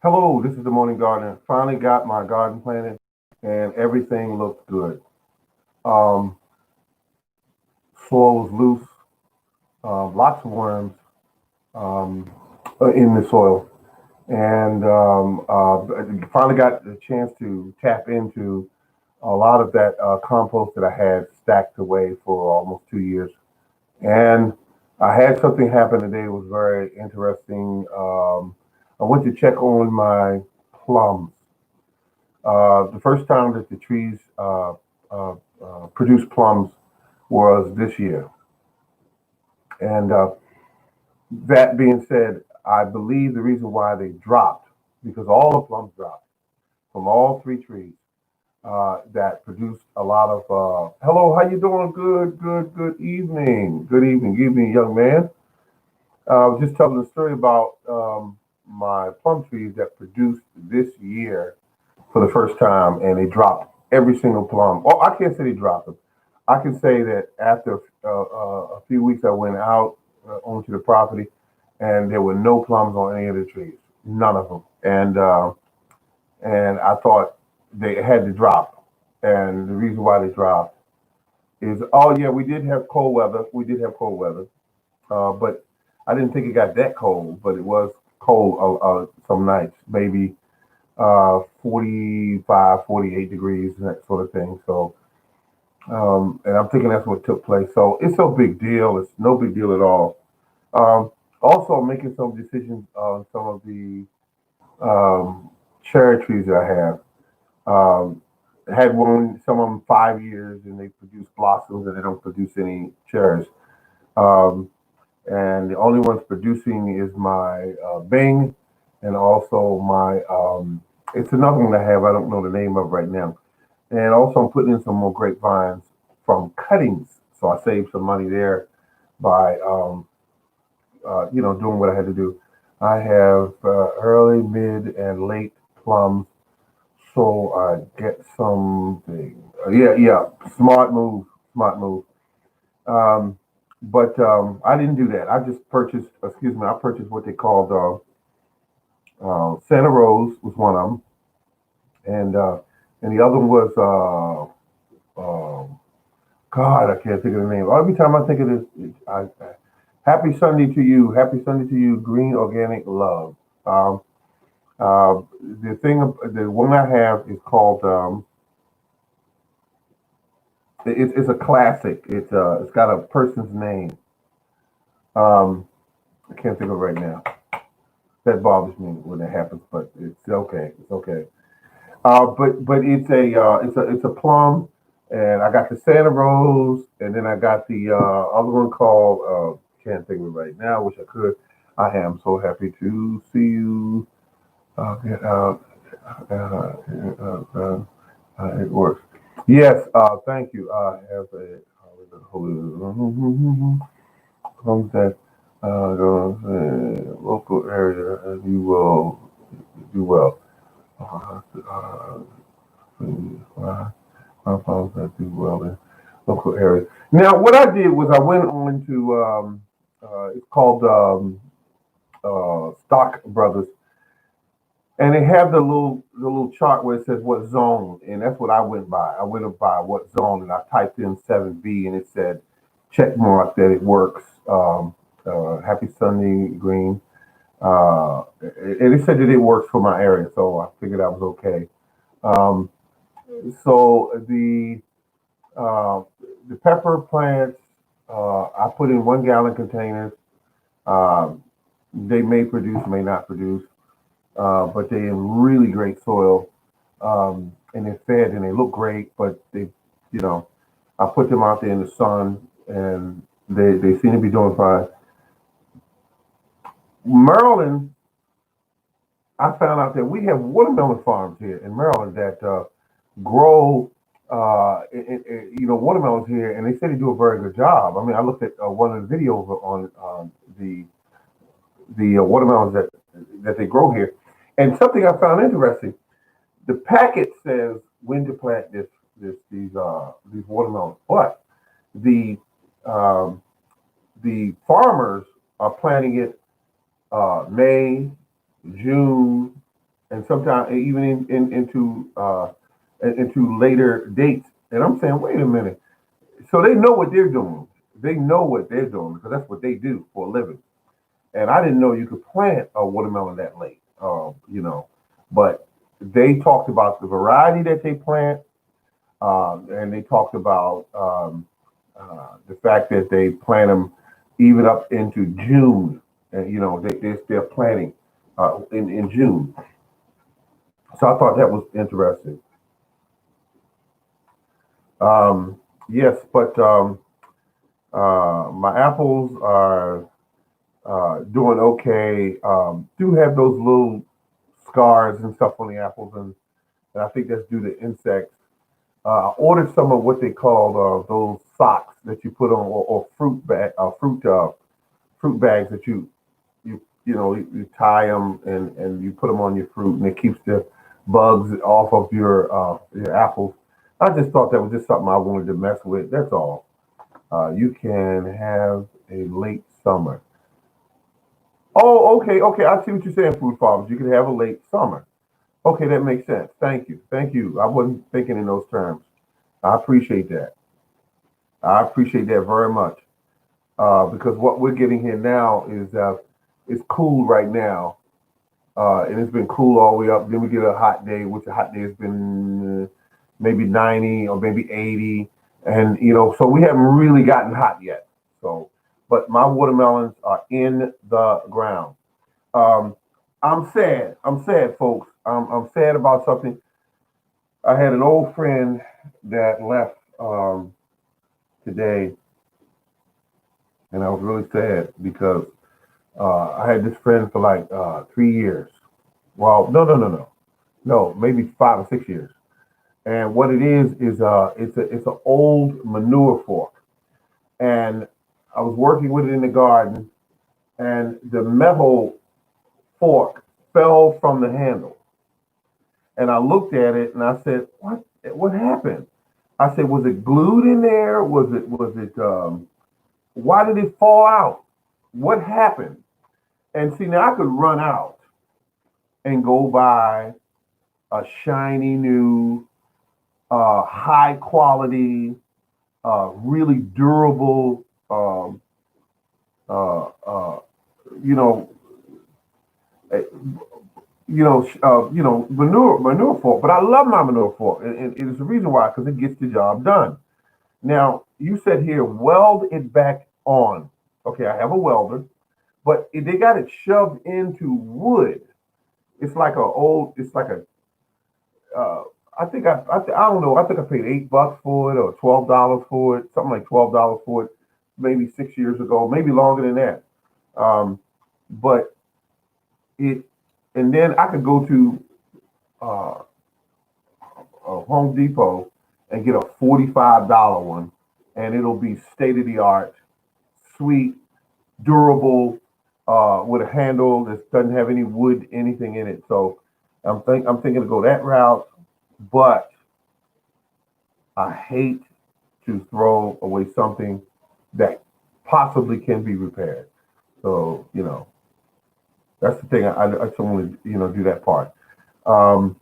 Hello, this is the Morning Gardener. Finally got my garden planted and everything looked good. Um, Soil was loose, lots of worms in the soil. And finally got the chance to tap into a lot of that compost that I had stacked away for almost 2 years. And I had something happen today. It was very interesting. I went to check on my plums. The first time that the trees produced plums was this year. And that being said, I believe the reason why they dropped, because all the plums dropped from all three trees that produced a lot of, hello, how you doing? Good evening. Good evening, young man. I was just telling the story about my plum trees that produced this year for the first time, and they dropped every single plum. Oh, I can't say they dropped them. I can say that after a few weeks, I went out onto the property, and there were no plums on any of the trees, none of them. And I thought they had to drop, and the reason why they dropped is, oh yeah, we did have cold weather. We did have cold weather, but I didn't think it got that cold, but it was cold some nights, maybe 45, 48 degrees, and that sort of thing. So, and I'm thinking that's what took place. So it's no big deal. It's no big deal at all. Also, making some decisions on some of the cherry trees that I have. Had one, some of them 5 years, and they produce blossoms, and they don't produce any cherries. Um, and the only ones producing is my Bing, and also my it's another one I have. I don't know the name of right now. And also, I'm putting in some more grapevines from cuttings, so I saved some money there by doing what I had to do. I have early, mid, and late plums, so I get something. Yeah, smart move, smart move. Um, but I didn't do that. I just purchased. Excuse me. I purchased what they called Santa Rose was one of them, and the other one was God. I can't think of the name. Every time I think of this, Happy Sunday to you. Happy Sunday to you. Green Organic Love. Um, the one I have is called. It's a classic. It's got a person's name. Um, I can't think of it right now. That bothers me when it happens, but it's okay. It's okay. But it's a plum, and I got the Santa Rose, and then I got the other one called can't think of it right now. Wish I could. I am so happy to see you. Get out. It works. Yes. Thank you. I have a homes that local area, and you will do well. Uh, Compounds that do well in local areas. Now, what I did was I went on to it's called Stock Brothers, and they have the little chart where it says what zone, and that's what I went by. I went by what zone, and I typed in 7B, and it said check mark that it works. Happy Sunday Green, and it said that it works for my area, so I figured I was okay. Um, so uh, the pepper plants, I put in 1 gallon containers. Um, they may produce, may not produce, but they're in really great soil, and they're fed and they look great. But you know, I put them out there in the sun, and they seem to be doing fine. Maryland, I found out that we have watermelon farms here in Maryland that grow, watermelons here, and they say they do a very good job. I mean, I looked at one of the videos on the watermelons that they grow here, and something I found interesting. The packet says when to plant these watermelons, but the um, the farmers are planting it May, June. and sometimes even into later dates. And I'm saying, wait a minute. So they know what they're doing. They know what they're doing because that's what they do for a living. And I didn't know you could plant a watermelon that late. But they talked about the variety that they plant, and they talked about the fact that they plant them even up into June. And they're planting in June. So I thought that was interesting. Yes, but my apples are doing okay. Do have those little scars and stuff on the apples, and I think that's due to insects. I ordered some of what they call those socks that you put on, or fruit bags that you tie them and you put them on your fruit, and it keeps the bugs off of your apples. I just thought that was just something I wanted to mess with. That's all. You can have a late summer. Oh, okay, okay. I see what you're saying, food farmers. You can have a late summer. Okay, that makes sense. Thank you. Thank you. I wasn't thinking in those terms. I appreciate that. I appreciate that very much. Because what we're getting here now is it's cool right now, and it's been cool all the way up. Then we get a hot day, which a hot day has been maybe 90 or maybe 80, and so we haven't really gotten hot yet. So, but my watermelons are in the ground. Um, I'm sad. I'm sad, folks. I'm sad about something. I had an old friend that left today, and I was really sad because I had this friend for like 3 years. Well, no, no, no, no, no, maybe 5 or 6 years. And what it is it's an old manure fork, and I was working with it in the garden, and the metal fork fell from the handle, and I looked at it and I said, "What? What happened?" I said, "Was it glued in there? Was it? Why did it fall out? What happened?" And see, now I could run out and go buy a shiny new, high quality, really durable, uh, uh, you know, eh, manure fork. But I love my manure fork, and it's the reason why, because it gets the job done. Now, you said here, weld it back on. Okay, I have a welder, but they got it shoved into wood. It's like a, uh, I don't know, I think I paid $8 for it or $12 for it, something like $12 for it, maybe 6 years ago, maybe longer than that. But it, and then I could go to uh, Home Depot and get a $45 one, and it'll be state of the art, sweet, durable, with a handle that doesn't have any wood, anything in it. So I'm thinking to go that route, but I hate to throw away something that possibly can be repaired. So that's the thing. I just want to do that part, um,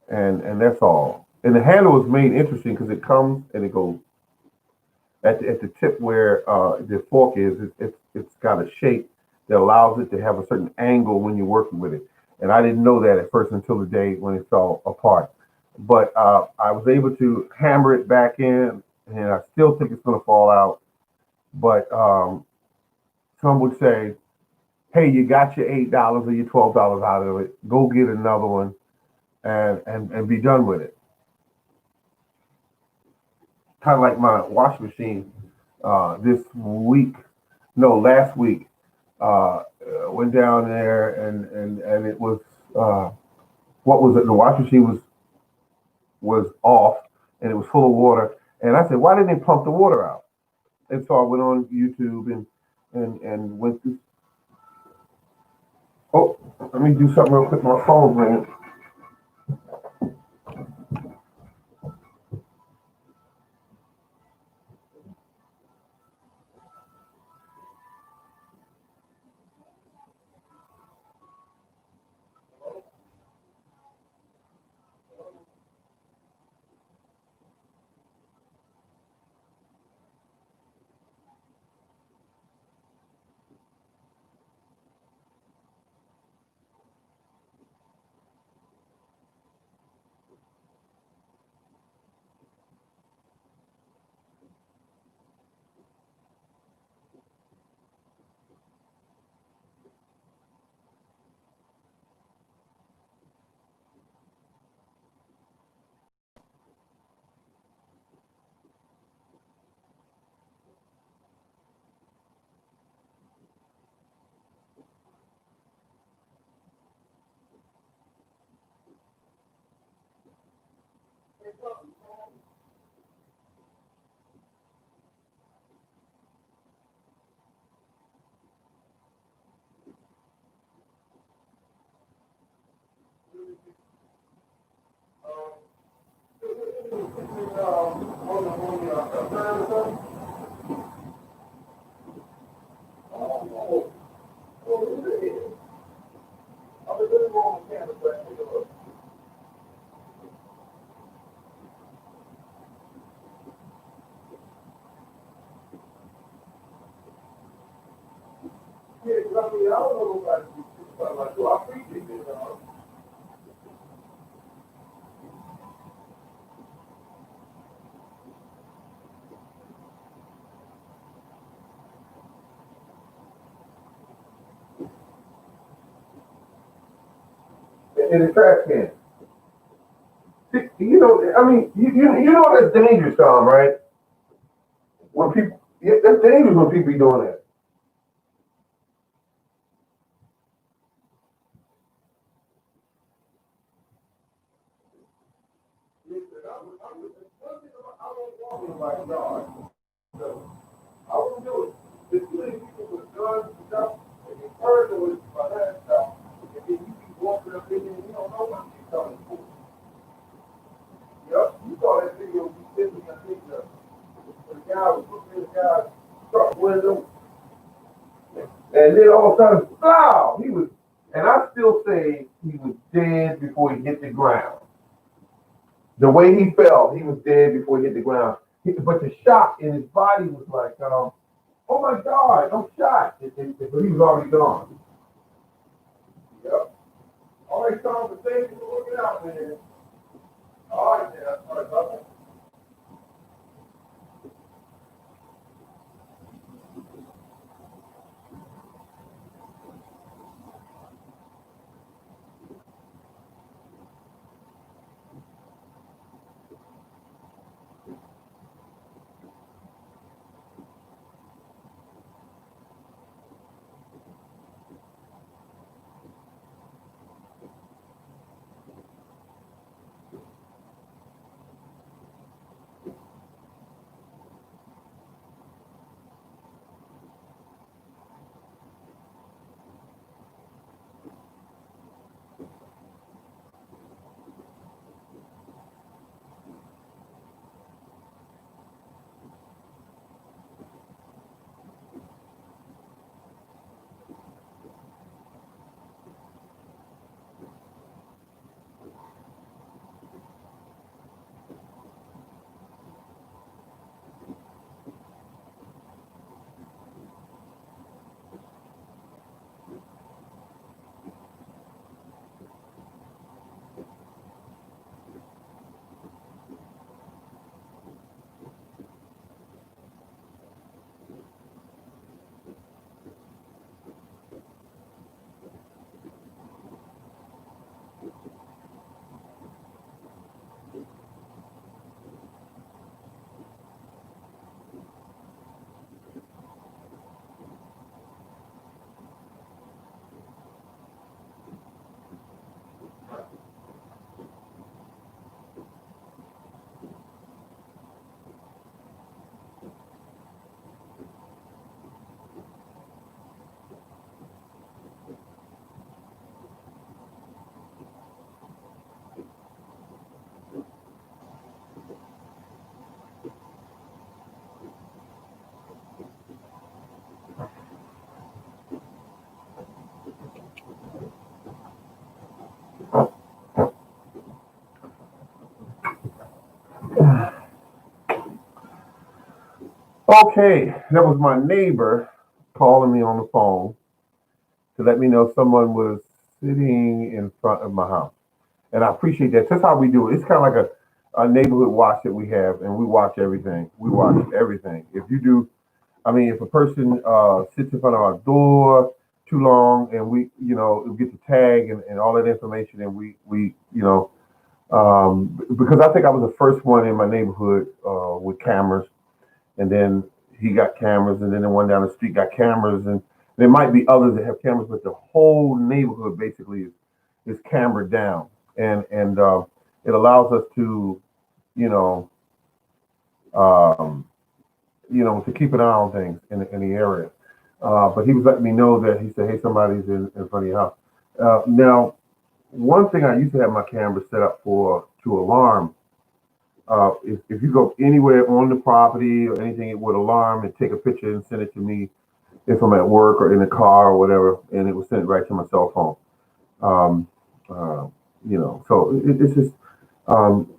and that's all. And the handle is made interesting because it comes and it goes at the tip where the fork is. It's got a shape that allows it to have a certain angle when you're working with it. And I didn't know that at first until the day when it fell apart. But I was able to hammer it back in, and I still think it's going to fall out. But some would say, "Hey, you got your $8 or your $12 out of it. Go get another one and be done with it." Kind of like my washing machine this week, no, last week. Went down there and it was uh, what was it? The washing machine was off and it was full of water. And I said, "Why didn't they pump the water out?" And so I went on YouTube and went through. Oh, let me do something real quick. My phone's ringing. In the trash can. I mean, you know that's dangerous, Tom, right? When people, yeah, that's dangerous when people be doing that. I wouldn't do it. There's too many people with guns and stuff, and you heard it was by that stuff, and then you keep walking up in there and you don't know what you're coming for. Yep, you saw that video, you sent me, I think, the guy was looking at the guy's truck window, and then all of a sudden, wow, he was, and I still say he was dead before he hit the ground. The way he fell, he was dead before he hit the ground. But the shock in his body was like, oh my God, I'm shot. But he was already gone. Yep. All right, Tom, but thank you for looking out, man. All right, man. All right, bye. Okay, that was my neighbor calling me on the phone to let me know someone was sitting in front of my house. And I appreciate that. That's how we do it. It's kind of like a neighborhood watch that we have, and we watch everything. We watch everything. If you do, I mean, if a person sits in front of our door too long, and we get the tag and all that information, and because I think I was the first one in my neighborhood with cameras, and then he got cameras, and then the one down the street got cameras, and there might be others that have cameras, but the whole neighborhood basically is cambered down, and it allows us to, you know, um, to keep an eye on things in the area. But he was letting me know that he said, "Hey, somebody's in front of your house." Now, one thing I used to have my camera set up for to alarm if you go anywhere on the property or anything, it would alarm and take a picture and send it to me if I'm at work or in the car or whatever, and it would send it right to my cell phone. Um, uh, so it's just, um,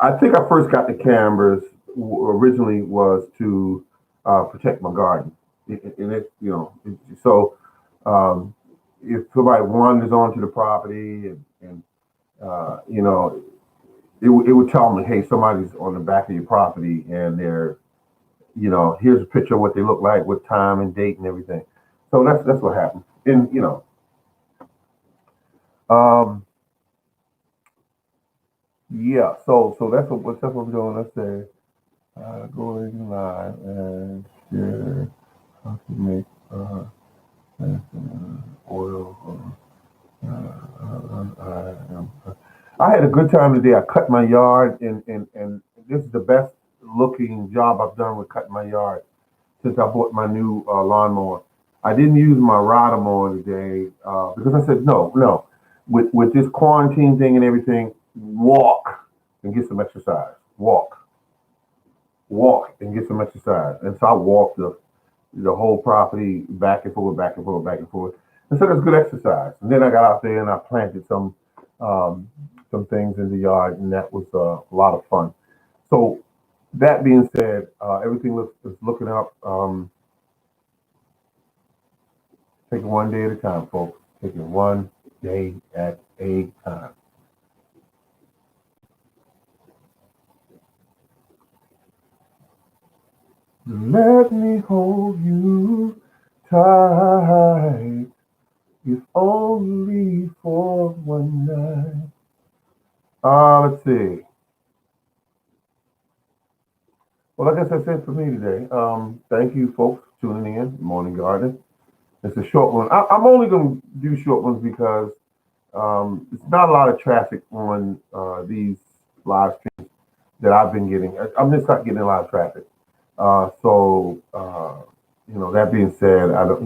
I think I first got the cameras originally was to protect my garden, and so um, if somebody wanders onto the property and it would tell me, hey, somebody's on the back of your property, and they're, here's a picture of what they look like with time and date and everything. So that's what happened, and um, yeah. So that's what we're doing. Let's say going live and share how to make oil. I had a good time today. I cut my yard, and this is the best looking job I've done with cutting my yard since I bought my new lawnmower. I didn't use my rider mower today because I said no. With this quarantine thing and everything, walk and get some exercise. Walk and get some exercise. And so I walked the whole property back and forth, back and forth, back and forth. And so that's good exercise. And then I got out there and I planted um, some things in the yard, and that was a lot of fun. So that being said, everything is looking up. Take it one day at a time, folks. Take it one day at a time. Let me hold you tight, if only for one night. Let's see. Well, I guess that's it for me today. Thank you, folks, for tuning in. Morning Garden. It's a short one. I'm only going to do short ones because it's not a lot of traffic on these live streams that I've been getting. I'm just not getting a lot of traffic. That being said, I don't,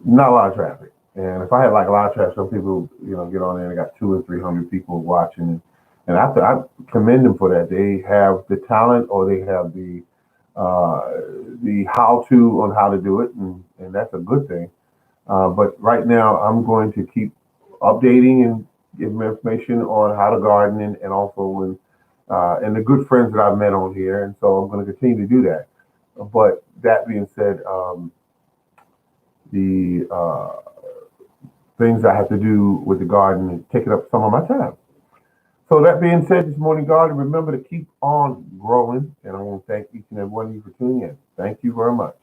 not a lot of traffic. And if I had like a lot of traffic, some people, get on there and got 200 or 300 people watching. And I commend them for that. They have the talent, or they have the how to on how to do it, and that's a good thing. But right now, I'm going to keep updating and giving information on how to garden, and also and the good friends that I've met on here, and so I'm going to continue to do that. But that being said, the things I have to do with the garden is taking up some of my time. So that being said, this morning garden, remember to keep on growing, and I want to thank each and every one of you for tuning in. Thank you very much.